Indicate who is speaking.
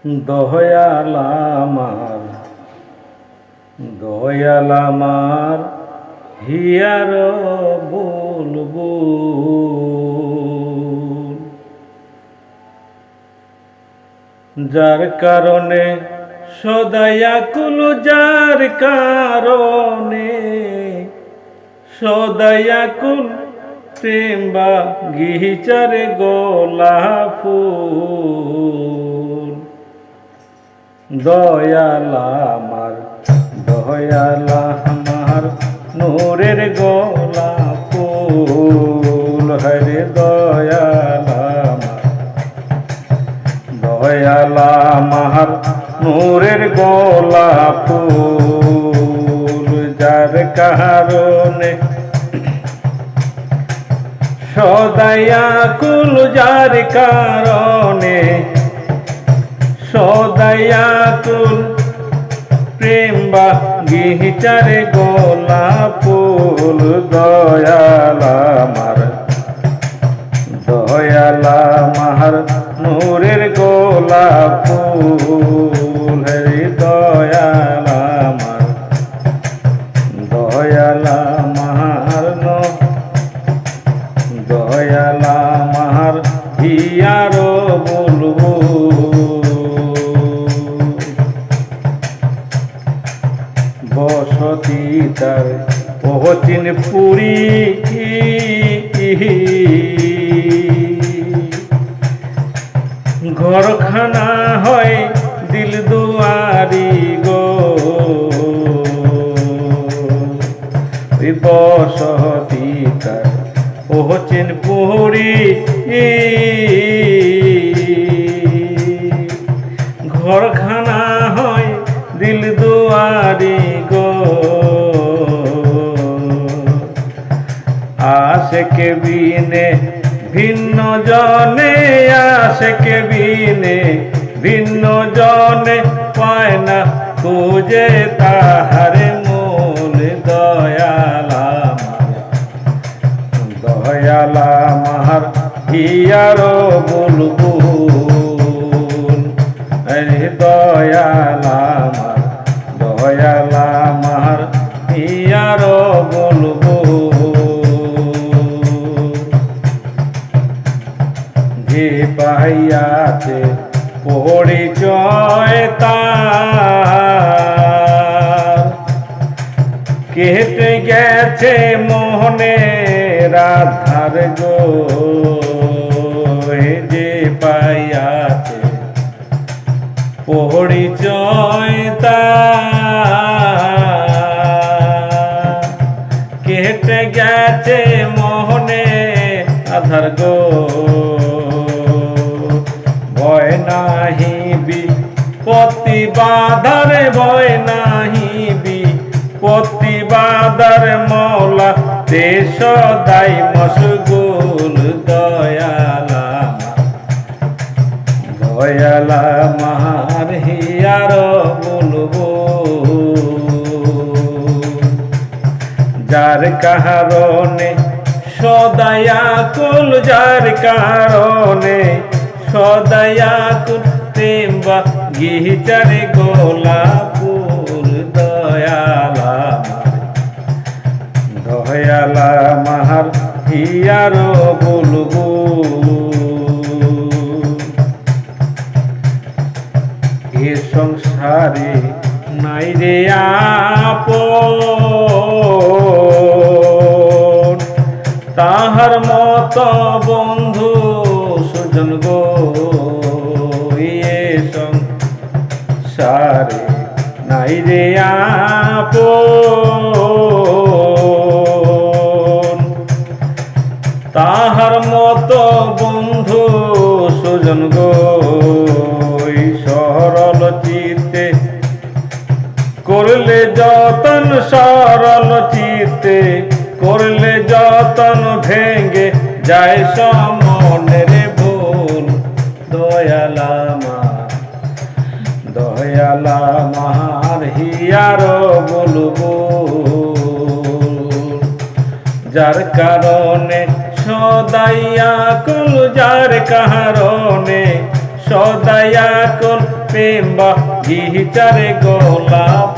Speaker 1: দয়াল আমার হিয়ার বুলবুল, যার কারণে সদাই আকুল, যার কারণে সদাই আকুল, প্রেম বাগিচারে গোলাপ ফুল। দয়াল আমার নূরের গোলাপ ফুল, হরে দয়াল আমার নূরের গোলাপ ফুল, যার কারণে সদাই আকুল, যার কারণে সদাই আকুল, প্রেম বাগিচারে গোলাপ ফুল। দয়াল আমার নূরের গোলাপ ফুল, হরি দয়াল আমার হিয়ার বুলবুল। বসতি তার পহচিন পুরী, ঘরখানা হয় দিল দুয়ারি গো, বসতি তার পহচিন পুরী, ঘরখানা হয় দিল দুয়ারি গো। আশেকে বিনে ভিন্ন জনে, আশেকে বিনে ভিন্ন জনে, পায় না খুঁজে তাহারে মূল। দয়াল আমার হিয়ার বুলবুল, হরে দয়াল আমার হিয়ার বুলবুল। যে পাইয়াছে পরিচয় তার, কেটে গেছে মোহনের আধার গো, যে পাইয়াছে পরিচয় তার, কেটে গেছে মোহনে আধার গো। ভয় নাহি প্রতিবাদারে, ভয় নাহি প্রতিবাদার, মৌলা তে সদাই মশগুল। দয়াল আমার হিয়ার বুলবুল, যার কারণে সদাই আকুল, যার কারণে সদাই আকুল, প্রেম বাগিচারে গোলাপ ফুল। দয়াল আমার হিয়ার বুলবুল। এ সংসারে নাই রে আপন, তাহার মত বন্ধু সুজন গো। এ সংসারে নাই রে আপন, তাহার মত বন্ধু সুজন গো। সরল চিত্তে করলে যতন, সরল চিত্তে করলে যতন, ভেঙ্গে যায় সমনের ভুল। দয়াল আমার হিয়ার বুলবুল, যার কারণে সদাই আকুল, যার কারণে সদাই আকল প্রেম বা গিটারে গোলাপ